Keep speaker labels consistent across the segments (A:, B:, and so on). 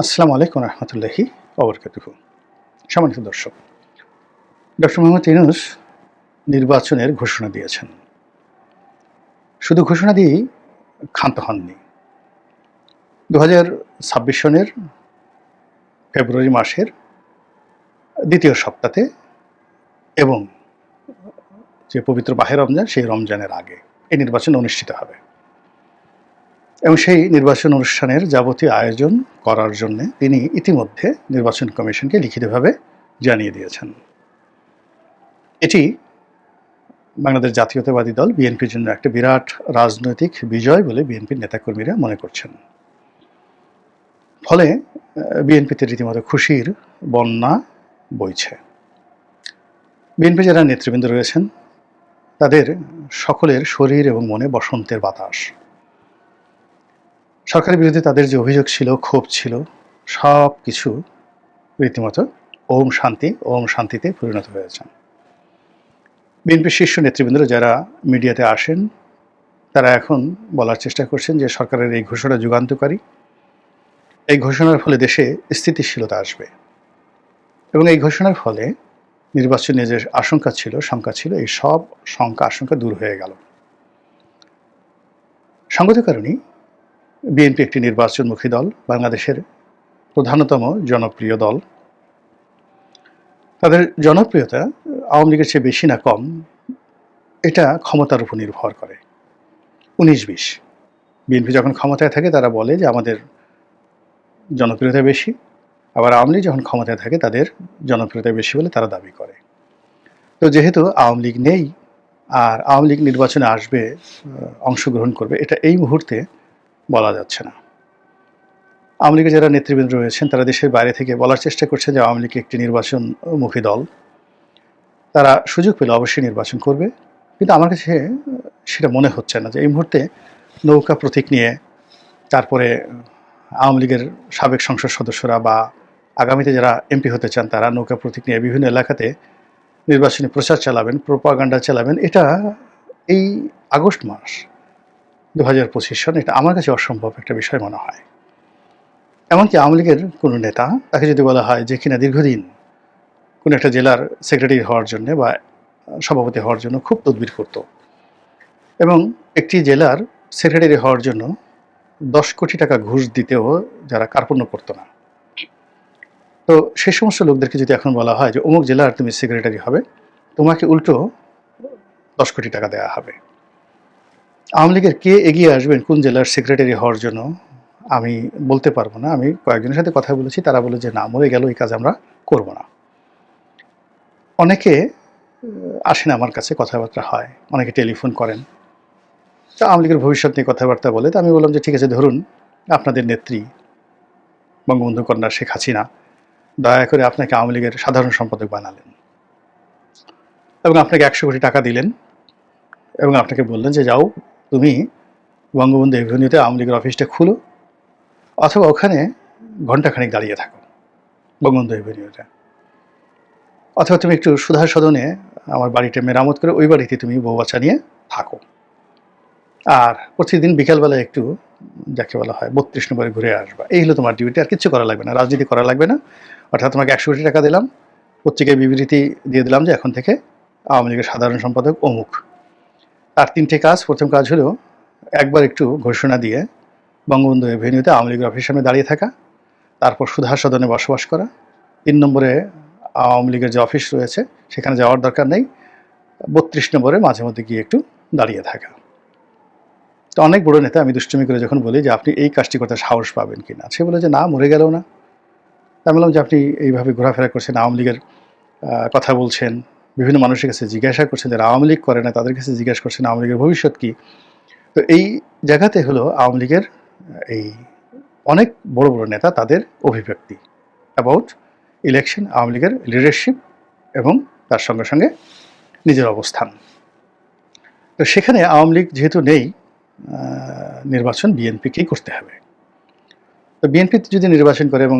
A: আসসালামু আলাইকুম রহমতুল্লাহি ওবরকাতুহু। সম্মানিত দর্শক, ডক্টর মোহাম্মদ ইউনূস নির্বাচনের ঘোষণা দিয়েছেন। শুধু ঘোষণা দিয়েই ক্ষান্ত হননি। ২০২৬ সনের ফেব্রুয়ারি মাসের দ্বিতীয় সপ্তাহে এবং যে পবিত্র মাহে রমজান, সেই রমজানের আগে এই নির্বাচন অনুষ্ঠিত হবে এবং সেই নির্বাচন অনুষ্ঠানের যাবতীয় আয়োজন করার জন্যে তিনি ইতিমধ্যে নির্বাচন কমিশনকে লিখিতভাবে জানিয়ে দিয়েছেন। এটি বাংলাদেশ জাতীয়তাবাদী দল বিএনপির জন্য একটা বিরাট রাজনৈতিক বিজয় বলে বিএনপির নেতাকর্মীরা মনে করছেন। ফলে বিএনপিতে রীতিমতো খুশির বন্যা বইছে। বিএনপি যারা নেতৃবৃন্দ রয়েছেন তাদের সকলের শরীর এবং মনে বসন্তের বাতাস। সরকারের বিরুদ্ধে তাদের যে অভিযোগ ছিল, ক্ষোভ ছিল, সব কিছু রীতিমতো ওম শান্তিতে পরিণত হয়েছে। বিএনপির শীর্ষ নেতৃবৃন্দরা যারা মিডিয়াতে আসেন তারা এখন বলার চেষ্টা করছেন যে সরকারের এই ঘোষণা যুগান্তকারী। এই ঘোষণার ফলে দেশে স্থিতিশীলতা আসবে এবং এই ঘোষণার ফলে নির্বাচনে যে আশঙ্কা ছিল, শঙ্কা ছিল, এই সব শঙ্কা আশঙ্কা দূর হয়ে গেল। সঙ্গত কারণেই বিএনপি একটি নির্বাচনমুখী দল, বাংলাদেশের প্রধানতম জনপ্রিয় দল। তাদের জনপ্রিয়তা আওয়ামী লীগের চেয়ে বেশি না কম, এটা ক্ষমতার উপর নির্ভর করে। ১৯-২০ বিএনপি যখন ক্ষমতায় থাকে তারা বলে যে আমাদের জনপ্রিয়তা বেশি, আবার আওয়ামী লীগ যখন ক্ষমতায় থাকে তাদের জনপ্রিয়তা বেশি বলে তারা দাবি করে। তো যেহেতু আওয়ামী লীগ নেই আর আওয়ামী লীগ নির্বাচনে আসবে, অংশগ্রহণ করবে, এটা এই মুহূর্তে বলা যাচ্ছে না। আওয়ামী লীগের যারা নেতৃবৃন্দ রয়েছেন তারা দেশের বাইরে থেকে বলার চেষ্টা করছে যে আওয়ামী লীগ একটি নির্বাচনমুখী দল, তারা সুযোগ পেলে অবশ্যই নির্বাচন করবে। কিন্তু আমার কাছে সেটা মনে হচ্ছে না যে এই মুহূর্তে নৌকা প্রতীক নিয়ে তারপরে আওয়ামী লীগের সাবেক সংসদ সদস্যরা বা আগামীতে যারা এমপি হতে চান তারা নৌকা প্রতীক নিয়ে বিভিন্ন এলাকাতে নির্বাচনী প্রচার চালাবেন, প্রোপাগান্ডা চালাবেন। এটা এই আগস্ট মাস ২০২৫ সন, এটা আমার কাছে অসম্ভব একটা বিষয় মনে হয়। এমনকি আওয়ামী লীগের কোনো নেতা, তাকে যদি বলা হয় যে কিনা দীর্ঘদিন কোনো একটা জেলার সেক্রেটারি হওয়ার জন্য বা সভাপতি হওয়ার জন্য খুব তদবির করত এবং একটি জেলার সেক্রেটারি হওয়ার জন্য ১০ কোটি টাকা ঘুষ দিতেও যারা কার্পণ্য করতো না, তো সে সমস্ত লোকদেরকে যদি এখন বলা হয় যে অমুক জেলার তুমি সেক্রেটারি হবে, তোমাকে উল্টো ১০ কোটি টাকা দেওয়া হবে। আওয়ামী লীগের কে এগিয়ে আসবেন কোন জেলার সেক্রেটারি হওয়ার জন্য আমি বলতে পারবো না। আমি কয়েকজনের সাথে কথা বলেছি, তারা বলে যে না, মরে গেল, এই কাজ আমরা করব না। অনেকে আসেন আমার কাছে, কথাবার্তা হয়, অনেকে টেলিফোন করেন, তো আওয়ামী লীগের ভবিষ্যৎ নিয়ে কথাবার্তা বলে। তো আমি বললাম যে ঠিক আছে, ধরুন আপনাদের নেত্রী বঙ্গবন্ধু কন্যা শেখ হাসিনা দয়া করে আপনাকে আওয়ামী লীগের সাধারণ সম্পাদক বানালেন এবং আপনাকে ১০০ কোটি টাকা দিলেন এবং আপনাকে বললেন যে যাও, তুমি বঙ্গবন্ধু এভিনিউতে আওয়ামী লীগের অফিসটা খুলো, অথবা ওখানে ঘণ্টাখানেক দাঁড়িয়ে থাকো বঙ্গবন্ধু এভিনিউতে, অথবা তুমি একটু সুধা সদনে আমার বাড়িটা মেরামত করে ওই বাড়িতে তুমি বউ বাচ্চা নিয়ে থাকো, আর প্রতিদিন বিকালবেলা একটু যাকে বলা হয় ৩২ নম্বরে ঘুরে আসবা। এই হলো তোমার ডিউটি, আর কিচ্ছু করা লাগবে না, রাজনীতি করা লাগবে না। অর্থাৎ তোমাকে ১০০ কোটি টাকা দিলাম, পত্রিকায় বিবৃতি দিয়ে দিলাম যে এখন থেকে আওয়ামী লীগের সাধারণ সম্পাদক অমুক। তার ৩টে কাজ। প্রথম কাজ হলো একবার একটু ঘোষণা দিয়ে বঙ্গবন্ধু এভিনিউতে আওয়ামী লীগের অফিসের সামনে দাঁড়িয়ে থাকা, তারপর সুধা সদনে বসবাস করা। ৩ নম্বরে আওয়ামী লীগের যে অফিস রয়েছে সেখানে যাওয়ার দরকার নেই, ৩২ নম্বরে মাঝে মধ্যে গিয়ে একটু দাঁড়িয়ে থাকা। তো অনেক বড় নেতা, আমি দুষ্টুমি করে যখন বলি যে আপনি এই কাজটি করতে সাহস পাবেন কিনা, সে বলে যে না, মরে গেল না। আমি বললাম যে আপনি এইভাবে ঘোরাফেরা করছেন, আওয়ামী লীগের কথা বলছেন, বিভিন্ন মানুষের কাছে জিজ্ঞাসা করছেন, যারা আওয়ামী লীগ করে না তাদের কাছে জিজ্ঞাসা করছেন আওয়ামী লীগের ভবিষ্যৎ কী। তো এই জায়গাতে হলো আওয়ামী লীগের এই অনেক বড় বড় নেতা তাদের অভিব্যক্তি অ্যাবাউট ইলেকশন, আওয়ামী লীগের লিডারশিপ এবং তার সঙ্গে সঙ্গে নিজের অবস্থান। তো সেখানে আওয়ামী লীগ যেহেতু নেই, নির্বাচন বিএনপিকেই করতে হবে। তো বিএনপি যদি নির্বাচন করে এবং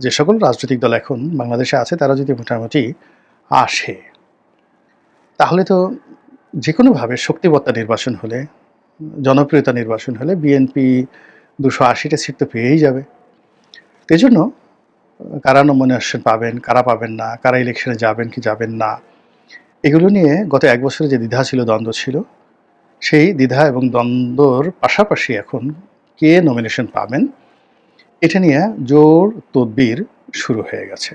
A: যে সকল রাজনৈতিক দল এখন বাংলাদেশে আছে তারা যদি মোটামুটি আসে, তাহলে তো যে কোনোভাবে শক্তিবত্তা নির্বাচন হলে, জনপ্রিয়তা নির্বাচন হলে বিএনপি ২৮০টা সিট তো পেয়েই যাবে। এই জন্য কারা নমিনেশন পাবেন, কারা পাবেন না, কারা ইলেকশনে যাবেন কি যাবেন না, এগুলো নিয়ে গত ১ বছরে যে দ্বিধা ছিল, দ্বন্দ্ব ছিল, সেই দ্বিধা এবং দ্বন্দ্বর পাশাপাশি এখন কে নমিনেশন পাবেন এটা নিয়ে জোর তদবির শুরু হয়ে গেছে।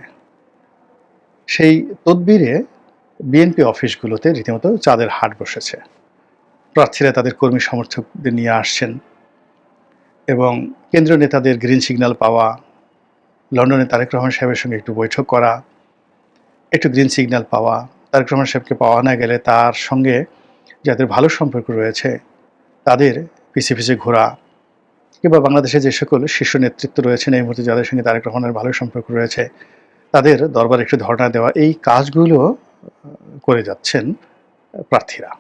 A: সেই তদবিরে বিএনপি অফিসগুলোতে রীতিমতো চাঁদের হাট বসেছে। প্রার্থীরা তাদের কর্মী সমর্থকদের নিয়ে আসছেন এবং কেন্দ্রীয় নেতাদের গ্রিন সিগন্যাল পাওয়া, লন্ডনে তারেক রহমান সাহেবের সঙ্গে একটু বৈঠক করা, একটু গ্রিন সিগন্যাল পাওয়া, তারেক রহমান সাহেবকে পাওয়া না গেলে তার সঙ্গে যাদের ভালো সম্পর্ক রয়েছে তাদের পিছে পিছে ঘোরা, কিংবা বাংলাদেশে যে সকল শীর্ষ নেতৃত্ব রয়েছেন এই মুহূর্তে যাদের সঙ্গে তারেক রহমানের ভালো সম্পর্ক রয়েছে তাদের দরবারে একটু ধর্ণা দেওয়া, এই কাজগুলো করে যাচ্ছেন প্রার্থীরা।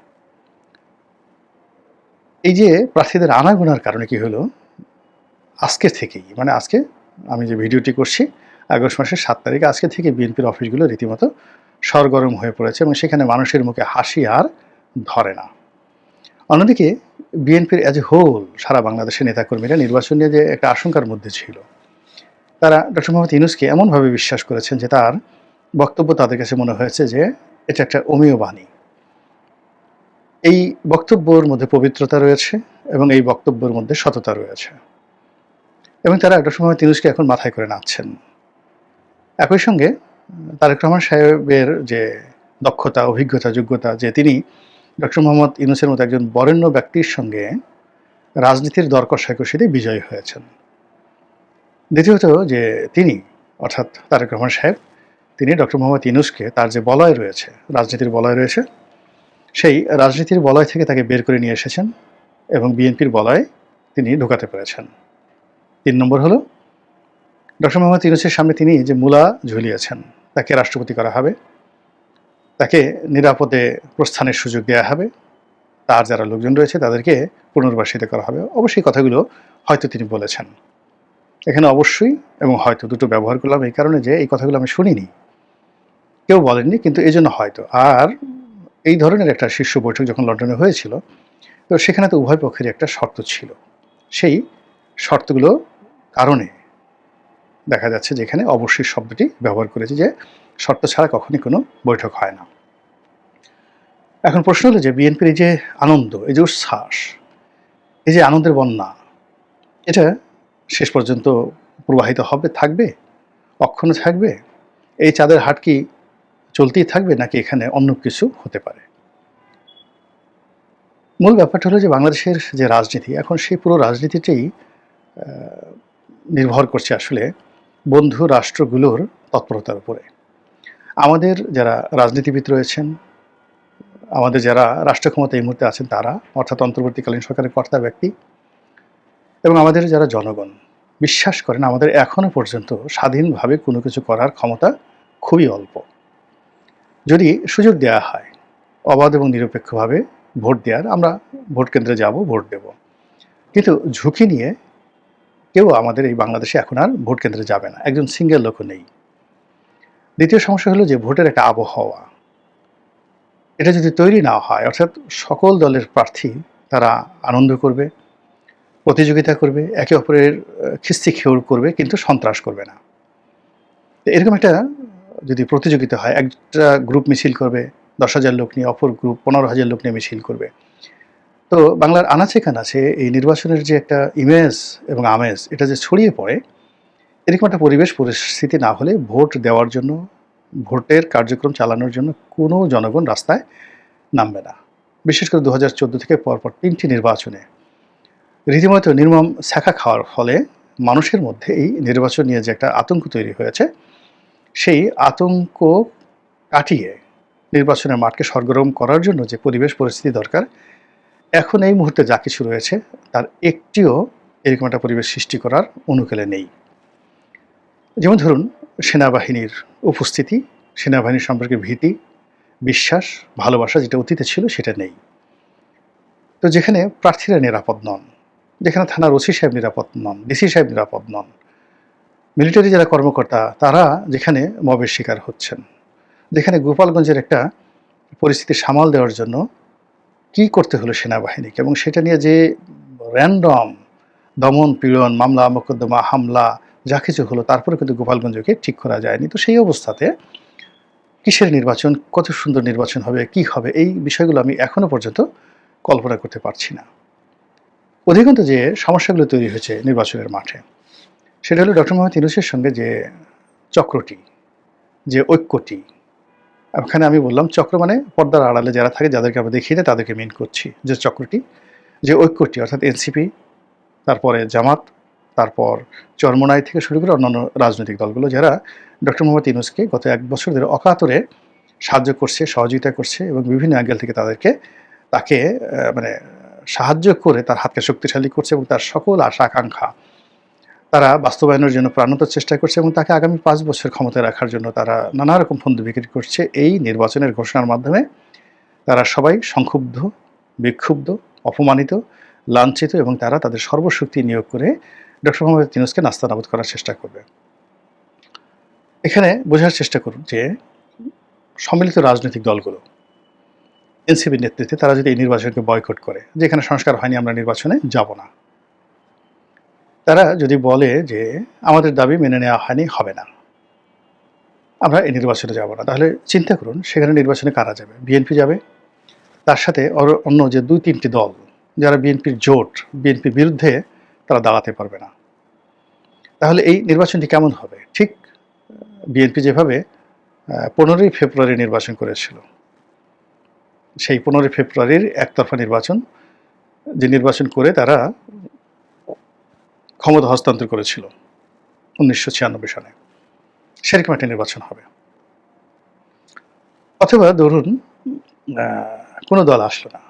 A: এই যে প্রার্থীদের আনাগোনার কারণে কি হলো, আজকে থেকেই, মানে আজকে আমি যে ভিডিওটি করছি আগস্ট মাসের 7 তারিখে, আজকে থেকে বিএনপির অফিসগুলো রীতিমতো সরগরম হয়ে পড়েছে এবং সেখানে মানুষের মুখে হাসি আর ধরে না। অন্যদিকে বিএনপির অ্যাজ এ হোল সারা বাংলাদেশের নেতাকর্মীরা নির্বাচন নিয়ে যে একটা আশঙ্কার মধ্যে ছিল, তারা ডক্টর মোহাম্মদ ইউনূসকে এমনভাবে বিশ্বাস করেছেন যে তার বক্তব্য তাদের কাছে মনে হয়েছে যে এটা একটা অমীয় বাণী। এই বক্তব্যের মধ্যে পবিত্রতা রয়েছে এবং এই বক্তব্যের মধ্যে সততা রয়েছে এবং তারা ডক্টর মোহাম্মদ ইউনূসকে এখন মাথায় করে নাচছেন। একই সঙ্গে তারেক রহমান সাহেবের যে দক্ষতা, অভিজ্ঞতা, যোগ্যতা, যে তিনি ডক্টর মোহাম্মদ ইউনূসের মতো একজন বরেণ্য ব্যক্তির সঙ্গে রাজনীতির দর কষাকষিতে বিজয়ী হয়েছেন। দ্বিতীয়ত যে তিনি, অর্থাৎ তারেক রহমান সাহেব, তিনি ডক্টর মোহাম্মদ ইউনূসকে তার যে বলয় রয়েছে, রাজনীতির বলয় রয়েছে, সেই রাজনীতির বলয় থেকে তাকে বের করে নিয়ে এসেছেন এবং বিএনপির বলয়ে তিনি ঢোকাতে পেরেছেন। 3 নম্বর হলো ডক্টর মোহাম্মদ ইউনূসের সামনে তিনি যে মূলা ঝুলিয়েছেন, তাকে রাষ্ট্রপতি করা হবে, তাকে নিরাপদে প্রস্থানের সুযোগ দেওয়া হবে, তার যারা লোকজন রয়েছে তাদেরকে পুনর্বাসিত করা হবে। অবশ্যই কথাগুলো হয়তো তিনি বলেছেন। এখানে অবশ্যই এবং হয়তো দুটো ব্যবহার করলাম এই কারণে যে এই কথাগুলো আমি শুনিনি, কেউ বলেননি, কিন্তু এই জন্য হয়তো। আর এই ধরনের একটা শীর্ষ বৈঠক যখন লন্ডনে হয়েছিল, তো সেখানে তো উভয় পক্ষের একটা শর্ত ছিল। সেই শর্তগুলো কারণে দেখা যাচ্ছে যে এখানে অবশ্যই শব্দটি ব্যবহার করেছে, যে শর্ত ছাড়া কখনই কোনো বৈঠক হয় না। এখন প্রশ্ন হলো যে বিএনপির এই যে আনন্দ, এই যে উচ্ছ্বাস, এই যে আনন্দের বন্যা, এটা শেষ পর্যন্ত প্রবাহিত হবে, থাকবে, অক্ষুণ্ণ থাকবে? এই চাঁদের হাট কি চলতেই থাকবে নাকি এখানে অন্য কিছু হতে পারে? মূল ব্যাপারটা হলো যে বাংলাদেশের যে রাজনীতি, এখন সেই পুরো রাজনীতিটাই নির্ভর করছে আসলে বন্ধু রাষ্ট্রগুলোর তৎপরতার উপরে। আমাদের যারা রাজনীতিবিদ রয়েছেন, আমাদের যারা রাষ্ট্র ক্ষমতা এই মুহূর্তে আছেন তারা, অর্থাৎ অন্তর্বর্তীকালীন সরকারের কর্তা ব্যক্তি, এবং আমাদের যারা জনগণ বিশ্বাস করেন আমাদের এখনও পর্যন্ত স্বাধীনভাবে কোনো কিছু করার ক্ষমতা খুবই অল্প। যদি সুযোগ দেওয়া হয় অবাধ এবং নিরপেক্ষভাবে ভোট দেওয়ার, আমরা ভোট কেন্দ্রে যাব, ভোট দেব, কিন্তু ঝুঁকি নিয়ে কেউ আমাদের এই বাংলাদেশে এখন আর ভোট কেন্দ্রে যাবে না, একজন সিঙ্গেল লোকও নেই। দ্বিতীয় সমস্যা হলো যে ভোটের একটা আবহাওয়া, এটা যদি তৈরি না হয়, অর্থাৎ সকল দলের প্রার্থী তারা আনন্দ করবে, প্রতিযোগিতা করবে, একে অপরের খিস্তি খেউর করবে, কিন্তু সন্ত্রাস করবে না। তো এরকম একটা যদি প্রতিযোগিতা হয়, একটা গ্রুপ মিছিল করবে 10,000 লোক নিয়ে, অপর গ্রুপ 15,000 লোক নিয়ে মিছিল করবে, তো বাংলার আনাচে কানাচে এই নির্বাচনের যে একটা ইমেজ এবং আমেজ, এটা যে ছড়িয়ে পড়ে, এরকম একটা পরিবেশ পরিস্থিতি না হলে ভোট দেওয়ার জন্য, ভোটের কার্যক্রম চালানোর জন্য কোনো জনগণ রাস্তায় নামবে না। বিশেষ করে 2014 থেকে পরপর 3টি নির্বাচনে রীতিমতো নির্মম ছ্যাঁকা খাওয়ার ফলে মানুষের মধ্যে এই নির্বাচন নিয়ে যে একটা আতঙ্ক তৈরি হয়েছে, সেই আতঙ্ক কাটিয়ে নির্বাচনের মাঠকে সরগরম করার জন্য যে পরিবেশ পরিস্থিতি দরকার, এখন এই মুহূর্তে যা কিছু রয়েছে তার একটিও এরকম একটা পরিবেশ সৃষ্টি করার অনুকূলে নেই। যেমন ধরুন, সেনাবাহিনীর উপস্থিতি, সেনাবাহিনীর সম্পর্কে ভীতি, বিশ্বাস, ভালোবাসা যেটা অতীতে ছিল সেটা নেই। তো যেখানে প্রার্থীরা নিরাপদ নন, যেখানে থানার ওসি সাহেব নিরাপদ নন, ডিসি সাহেব নিরাপদ নন, মিলিটারি যারা কর্মকর্তা তারা যেখানে মবের শিকার হচ্ছেন, যেখানে গোপালগঞ্জের একটা পরিস্থিতি সামাল দেওয়ার জন্য কি করতে হলো সেনাবাহিনীকে, এবং সেটা নিয়ে যে র্যান্ডম দমন পীড়ন, মামলা মোকদ্দমা, হামলা, যা কিছু হলো তারপরে কিন্তু গোপালগঞ্জকে ঠিক করা যায়নি। তো সেই অবস্থাতে কিসের নির্বাচন, কত সুন্দর নির্বাচন হবে, কি হবে, এই বিষয়গুলো আমি এখনো পর্যন্ত কল্পনা করতে পারছি না। অধিকন্তু যে সমস্যাগুলো তৈরি হয়েছে নির্বাচনের মাঠে, সেটা হলো ডক্টর মোহাম্মদ ইউনূসের সঙ্গে যে চক্রটি, যে ঐক্যটি, ওখানে আমি বললাম চক্র মানে পর্দার আড়ালে যারা থাকে, যাদেরকে আমরা দেখি না তাদেরকে মিন করছি, যে চক্রটি, যে ঐক্যটি, অর্থাৎ এনসিপি, তারপরে জামাত, তারপর চরমোনাই থেকে শুরু করে অন্যান্য রাজনৈতিক দলগুলো, যারা ডক্টর মোহাম্মদ ইউনূসকে গত 1 বছর ধরে অকাতরে সাহায্য করছে, সহযোগিতা করছে এবং বিভিন্ন অ্যাঙ্গেল থেকে তাকে মানে সাহায্য করে তার হাতকে শক্তিশালী করছে এবং তার সকল আশা আকাঙ্ক্ষা তারা বাস্তবায়নের জন্য প্রাণত চেষ্টা করছে এবং তাকে আগামী 5 বছর ক্ষমতায় রাখার জন্য তারা নানা রকম ফন্দ বিক্রি করছে। এই নির্বাচনের ঘোষণার মাধ্যমে তারা সবাই সংক্ষুব্ধ, বিক্ষুব্ধ, অপমানিত, লাঞ্ছিত এবং তারা তাদের সর্বশক্তি নিয়োগ করে ডক্টর মোহাম্মদ ইউনূসকে নাস্তানাবুদ করার চেষ্টা করবে। এখানে বোঝার চেষ্টা করুন যে সম্মিলিত রাজনৈতিক দলগুলো এনসিপির নেতৃত্বে তারা যদি এই নির্বাচনকে বয়কট করে, যেখানে সংস্কার হয়নি আমরা নির্বাচনে যাব না, তারা যদি বলে যে আমাদের দাবি মেনে নেওয়া হয়নি, হবে না, আমরা এই নির্বাচনে যাব না, তাহলে চিন্তা করুন সেখানে নির্বাচনে কারা যাবে? বিএনপি যাবে, তার সাথে অন্য যে 2-3টি দল যারা বিএনপির জোট, বিএনপির বিরুদ্ধে তারা দাঁড়াতে পারবে না। তাহলে এই নির্বাচনটি কেমন হবে? ঠিক বিএনপি যেভাবে 15ই ফেব্রুয়ারি নির্বাচন করেছিল, সেই 15ই ফেব্রুয়ারির একতরফা নির্বাচন, যে নির্বাচন করে তারা ক্ষমতা হস্তান্তর করেছিল 1996 সালে, সেরকম একটা নির্বাচন হবে। অথবা ধরুন কোনো দল আসলো না,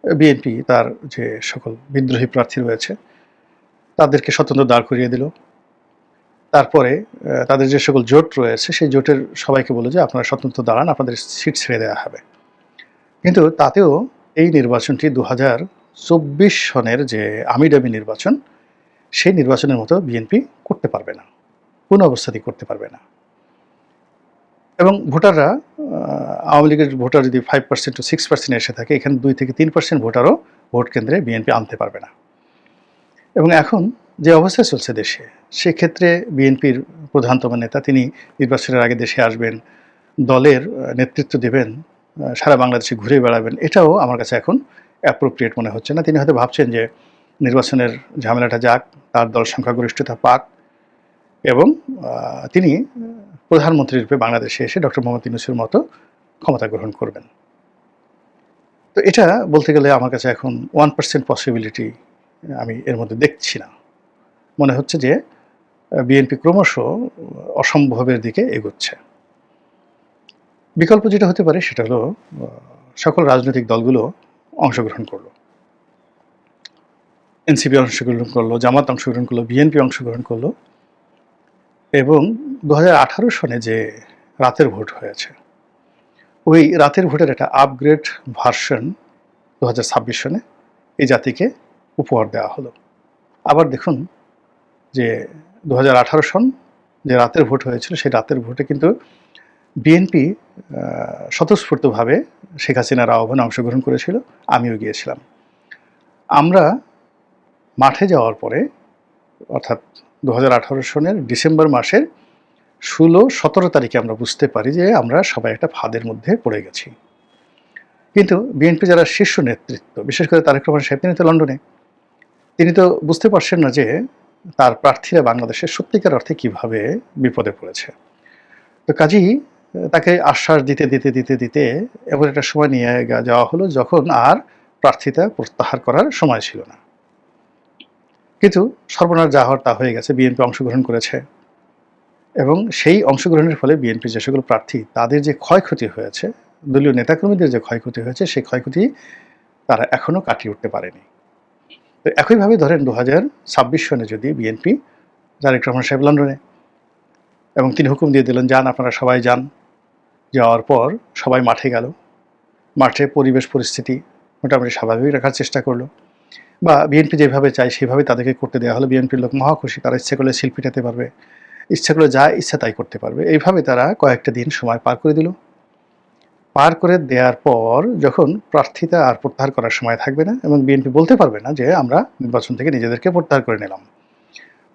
A: বিএনপি তার যে সকল বিদ্রোহী প্রার্থী রয়েছে তাদেরকে স্বতন্ত্র দাঁড় করিয়ে দিল, তারপরে তাদের যে সকল জোট রয়েছে সেই জোটের সবাইকে বলল যে আপনারা স্বতন্ত্র দাঁড়ান, আপনাদের সিট ছেড়ে দেওয়া হবে। কিন্তু তাতেও এই নির্বাচনটি 2024 সনের যে আমিডামি নির্বাচন, সেই নির্বাচনের মতো বিএনপি করতে পারবে না, কোনো অবস্থাতেই করতে পারবে না। এবং ভোটাররা, আওয়ামী লীগের ভোটার যদি 5% to 6% এসে থাকে, এখানে 2 থেকে 3% ভোটারও ভোট কেন্দ্রে বিএনপি আনতে পারবে না। এবং এখন যে অবস্থা চলছে দেশে, সেক্ষেত্রে বিএনপির প্রধানতম নেতা তিনি নির্বাচনের আগে দেশে আসবেন, দলের নেতৃত্ব দেবেন, সারা বাংলাদেশে ঘুরে বেড়াবেন, এটাও আমার কাছে এখন অ্যাপ্রোপ্রিয়েট মনে হচ্ছে না। তিনি হয়তো ভাবছেন যে নির্বাচনের ঝামেলাটা যাক, তার দল সংখ্যাগরিষ্ঠতা পাক এবং তিনি প্রধানমন্ত্রী রূপে বাংলাদেশে এসে ডক্টর মোহাম্মদ ইউনূসের মতো ক্ষমতা গ্রহণ করবেন। তো এটা বলতে গেলে আমার কাছে এখন 1% পসিবিলিটি আমি এর মধ্যে দেখছি না। মনে হচ্ছে যে বিএনপি ক্রমশ অসম্ভবের দিকে এগোচ্ছে। বিকল্প যেটা হতে পারে সেটা হলো সকল রাজনৈতিক দলগুলো অংশগ্রহণ করলো, এনসিপি অংশগ্রহণ করলো, জামাত অংশগ্রহণ করলো, বিএনপি অংশগ্রহণ করলো এবং 2018 সনে যে রাতের ভোট হয়েছে, ওই রাতের ভোটের একটা আপগ্রেড ভার্সন 2026 সনে এই জাতিকে উপহার দেওয়া হলো। আবার দেখুন যে 2018 সন যে রাতের ভোট হয়েছিল, সেই রাতের ভোটে কিন্তু বিএনপি স্বতঃস্ফূর্তভাবে শেখ হাসিনার আহ্বানে অংশগ্রহণ করেছিল, আমিও গিয়েছিলাম। আমরা মাঠে যাওয়ার পরে, অর্থাৎ 2018 সনের ডিসেম্বর মাসের 16-17 তারিখে আমরা বুঝতে পারি যে আমরা সবাই একটা ফাঁদের মধ্যে পড়ে গেছি। কিন্তু বিএনপি যারা শীর্ষ নেতৃত্ব, বিশেষ করে তারেক রহমান সাহেব, তিনি তো লন্ডনে, তিনি তো বুঝতে পারছেন না যে তার প্রার্থীরা বাংলাদেশের সত্যিকার অর্থে কীভাবে বিপদে পড়েছে। তো কাজেই তাকে আশ্বাস দিতে দিতে দিতে দিতে এমন একটা সময় নিয়ে যাওয়া হলো যখন আর প্রার্থিতা প্রত্যাহার করার সময় ছিল না। কিন্তু সর্বনাশ যা হওয়ার তা হয়ে গেছে, বিএনপি অংশগ্রহণ করেছে এবং সেই অংশগ্রহণের ফলে বিএনপির যে সকল প্রার্থী তাদের যে ক্ষয়ক্ষতি হয়েছে, দলীয় নেতাকর্মীদের যে ক্ষয়ক্ষতি হয়েছে, সেই ক্ষয়ক্ষতি তারা এখনও কাটিয়ে উঠতে পারেনি। তো একইভাবে ধরেন 2026 সনে যদি বিএনপি, তারেক রহমান সাহেব লন্ডনে, এবং তিনি হুকুম দিয়ে দিলেন যান আপনারা সবাই যান, যাওয়ার পর সবাই মাঠে গেল, মাঠে পরিবেশ পরিস্থিতি মোটামুটি স্বাভাবিক রাখার চেষ্টা করলো, বা বিএনপি যেভাবে চায় সেভাবে তাদেরকে করতে দেওয়া হলো। বিএনপির লোক মহা খুশি, তারা ইচ্ছে করলে শিল্পী পেটাতে পারবে, ইচ্ছা করলে যা ইচ্ছা তাই করতে পারবে। এইভাবে তারা কয়েকটা দিন সময় পার করে দিল। পার করে দেওয়ার পর যখন প্রার্থিতা আর প্রত্যাহার করার সময় থাকবে না এবং বিএনপি বলতে পারবে না যে আমরা নির্বাচন থেকে নিজেদেরকে প্রত্যাহার করে নিলাম,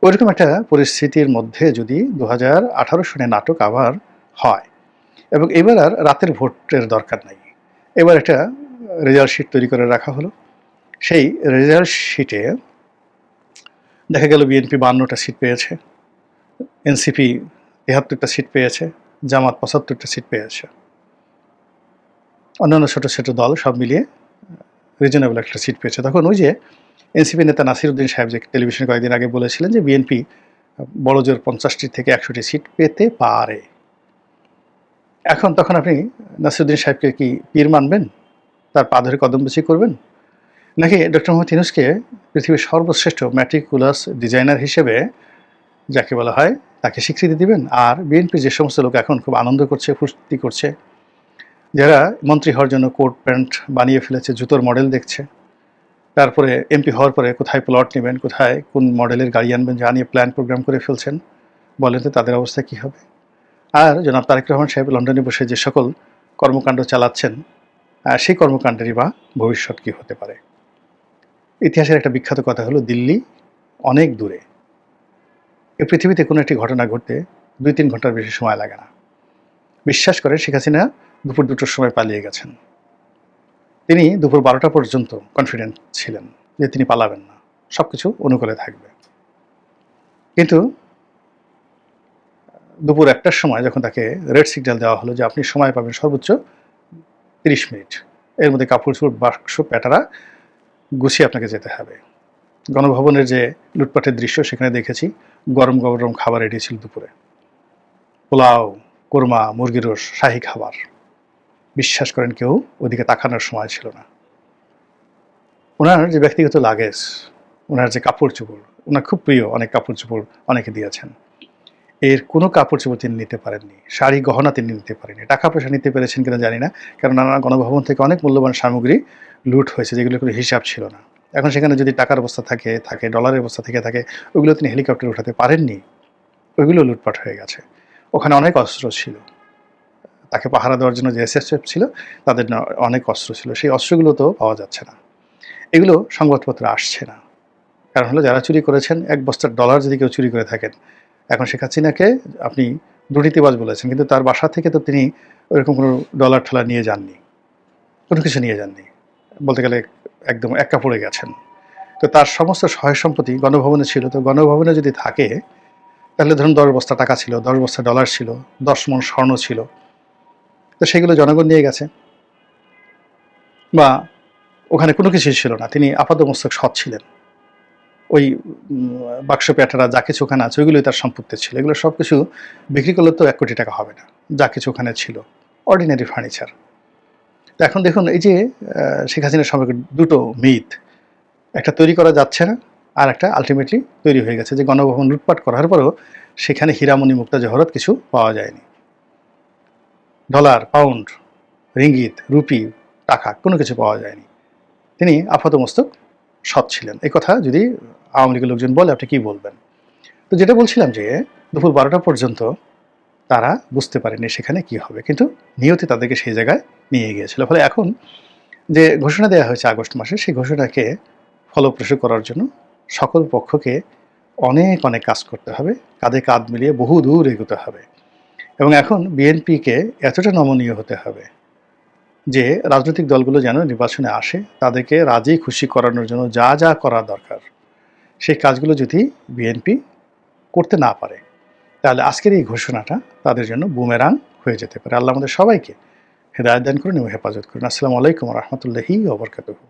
A: ওইরকম একটা পরিস্থিতির মধ্যে যদি 2018 সনে নাটক আবার হয়, এবং এবার আর রাতের ভোটের দরকার নাই, এবার একটা রেজাল্ট শিট তৈরি করে রাখা হলো। সেই রেজাল্ট শিটে দেখা গেল বিএনপি 52টা সিট পেয়েছে, এনসিপি 73টা সিট পেয়েছে, জামাত 75টা সিট পেয়েছে, অন্যান্য ছোটো ছোটো দল সব মিলিয়ে রিজনেবল একটা সিট পেয়েছে। তখন ওই যে এনসিপি নেতা নাসির উদ্দিন সাহেব যে টেলিভিশনে কয়েকদিন আগে বলেছিলেন যে বিএনপি বড় জোর 50টি থেকে 100টি সিট পেতে পারে। তখন আপনি নাসিরুদ্দিন সাহেবকে কি পীর মানবেন, তার পা ধরে কদমবুচি করবেন, নাকি ডক্টর মোহাম্মদ ইউনূসকে পৃথিবীর সর্বশ্রেষ্ঠ ম্যাট্রিকুলাস ডিজাইনার হিসেবে যাকে বলা হয় তাকে স্বীকৃতি দিবেন? আর বিএনপির যে সমস্ত লোক এখন খুব আনন্দ করছে, ফুর্তি করছে, যারা মন্ত্রী হওয়ার জন্য কোট প্যান্ট বানিয়ে ফেলেছে, জুতোর মডেল দেখছে, তারপরে এমপি হওয়ার পরে কোথায় প্লট নেবেন, কোথায় কোন মডেলের গাড়ি আনবেন, যা নিয়ে প্ল্যান প্রোগ্রাম করে ফেলছেন, বলেন তো তাদের অবস্থা কী হবে? আর জনাব তারেক রহমান সাহেব লন্ডনে বসে যে সকল কর্মকাণ্ড চালাচ্ছেন, সেই কর্মকাণ্ডেরই বা ভবিষ্যৎ কী হতে পারে? ইতিহাসের একটা বিখ্যাত কথা হলো, দিল্লি অনেক দূরে, এই পৃথিবীতে কোনো একটি ঘটনা ঘটতে 2-3 ঘন্টার বেশি সময় লাগে না। বিশ্বাস করেন শেখ হাসিনা দুপুর 2টোর সময় পালিয়ে গেছেন। তিনি দুপুর 12টা পর্যন্ত কনফিডেন্ট ছিলেন যে তিনি পালাবেন না, সব কিছু অনুকূলে থাকবে। কিন্তু দুপুর 1টার সময় যখন তাকে রেড সিগন্যাল দেওয়া হলো যে আপনি সময় পাবেন সর্বোচ্চ 30 মিনিট, এর মধ্যে কাপড় চোপড় বাক্স প্যাটারা গুছিয়ে আপনাকে যেতে হবে। গণভবনের যে লুটপাটের দৃশ্য সেখানে দেখেছি, গরম গরম খাবার রেডি ছিল দুপুরে, পোলাও, কোরমা, মুরগির রোস, শাহী খাবার। বিশ্বাস করেন কেউ ওদিকে তাকানোর সময় ছিল না। ওনার যে ব্যক্তিগত লাগেজ, ওনার যে কাপড় চোপড়, ওনার খুব প্রিয় অনেক কাপড় চোপড় অনেকে দিয়েছেন, এর কোনো কাপড় চোপড় তিনি নিতে পারেননি, শাড়ি গহনা তিনি নিতে পারেননি। টাকা পয়সা নিতে পেরেছেন কিনা জানি না, কারণ নানা গণভবন থেকে অনেক মূল্যবান সামগ্রী লুট হয়েছে যেগুলো কোনো হিসাব ছিল না। এখন সেখানে যদি টাকার অবস্থা থাকে ডলারের অবস্থা থাকে, ওইগুলো তিনি হেলিকপ্টারে উঠাতে পারেননি, ওইগুলো লুটপাট হয়ে গেছে। ওখানে অনেক অস্ত্র ছিল, তাকে পাহারা দেওয়ার জন্য যে এসএসএফ ছিল তাদের অনেক অস্ত্র ছিল, সেই অস্ত্রগুলো তো পাওয়া যাচ্ছে না, এগুলো সংবাদপত্রে আসছে না। কারণ হলো যারা চুরি করেছেন, 1 বস্তার ডলার যদি কেউ চুরি করে থাকেন, এখন শেখ হাসিনাকে আপনি দুর্নীতিবাজ বলেছেন, কিন্তু তার বাসা থেকে তো তিনি ওইরকম কোনো ডলার ঠলা নিয়ে যাননি, কোনো কিছু নিয়ে যাননি, বলতে গেলে একদম একা পড়ে গেছেন। তো তার সমস্ত সহায় সম্পত্তি গণভবনে ছিল। তো গণভবনে যদি থাকে তাহলে ধরুন 10 বস্তা টাকা ছিল, 10 বস্তা ডলার ছিল, 10 মণ স্বর্ণ ছিল, তো সেগুলো জনগণ নিয়ে গেছে। বা ওখানে কোনো কিছুই ছিল না, তিনি আপাতমস্তক সৎ ছিলেন, ওই বাক্স প্যাটারা যা কিছু ওখানে আছে ওইগুলোই তার সম্পত্তি ছিল। এগুলো সব কিছু বিক্রি করলে তো 1 কোটি টাকা হবে না, যা কিছু ওখানে ছিল অর্ডিনারি ফার্নিচার। তো এখন দেখুন এই যে শেখ হাসিনার সম্পর্কে দুটো মিথ, একটা তৈরি করা যাচ্ছে না, আর একটা আলটিমেটলি তৈরি হয়ে গেছে, যে গণভবন লুটপাট করার পরেও সেখানে হীরামণি মুক্তা জহরত কিছু পাওয়া যায়নি। ডলার, পাউন্ড, রিঙ্গিত, রুপি, টাকা কোনো কিছু পাওয়া যায়নি। তিনি আপাতমস্তক সৎ ছিলেন। এই কথা যদি আওয়ামী লীগের লোকজন বলে আপনি কি বলবেন? তো যেটা বলছিলাম যে দুপুর 12টা পর্যন্ত তারা বুঝতে পারেনি সেখানে কি হবে, কিন্তু নিয়তি তাদেরকে সেই জায়গায় নিয়ে গিয়েছিল। ফলে এখন যে ঘোষণা দেওয়া হয়েছে আগস্ট মাসে, সেই ঘোষণাকে ফলপ্রসূ করার জন্য সকল পক্ষকে অনেক অনেক কাজ করতে হবে, কাঁধে কাঁধ মিলিয়ে বহু দূর এগোতে হবে। এবং এখন বিএনপিকে এতটা নমনীয় হতে হবে যে রাজনৈতিক দলগুলো যেন নির্বাচনে আসে, তাদেরকে রাজি খুশি করানোর জন্য যা যা করা দরকার সেই কাজগুলো যদি বিএনপি করতে না পারে, তাহলে আজকের এই ঘোষণাটা তাদের জন্য বুমেরাং হয়ে যেতে পারে। আল্লাহ আমাদের সবাইকে হেদায়েত দান করুন এবং হেফাজত করুন। আসসালামু আলাইকুম ওয়া রাহমাতুল্লাহি ওয়া বারাকাতুহু।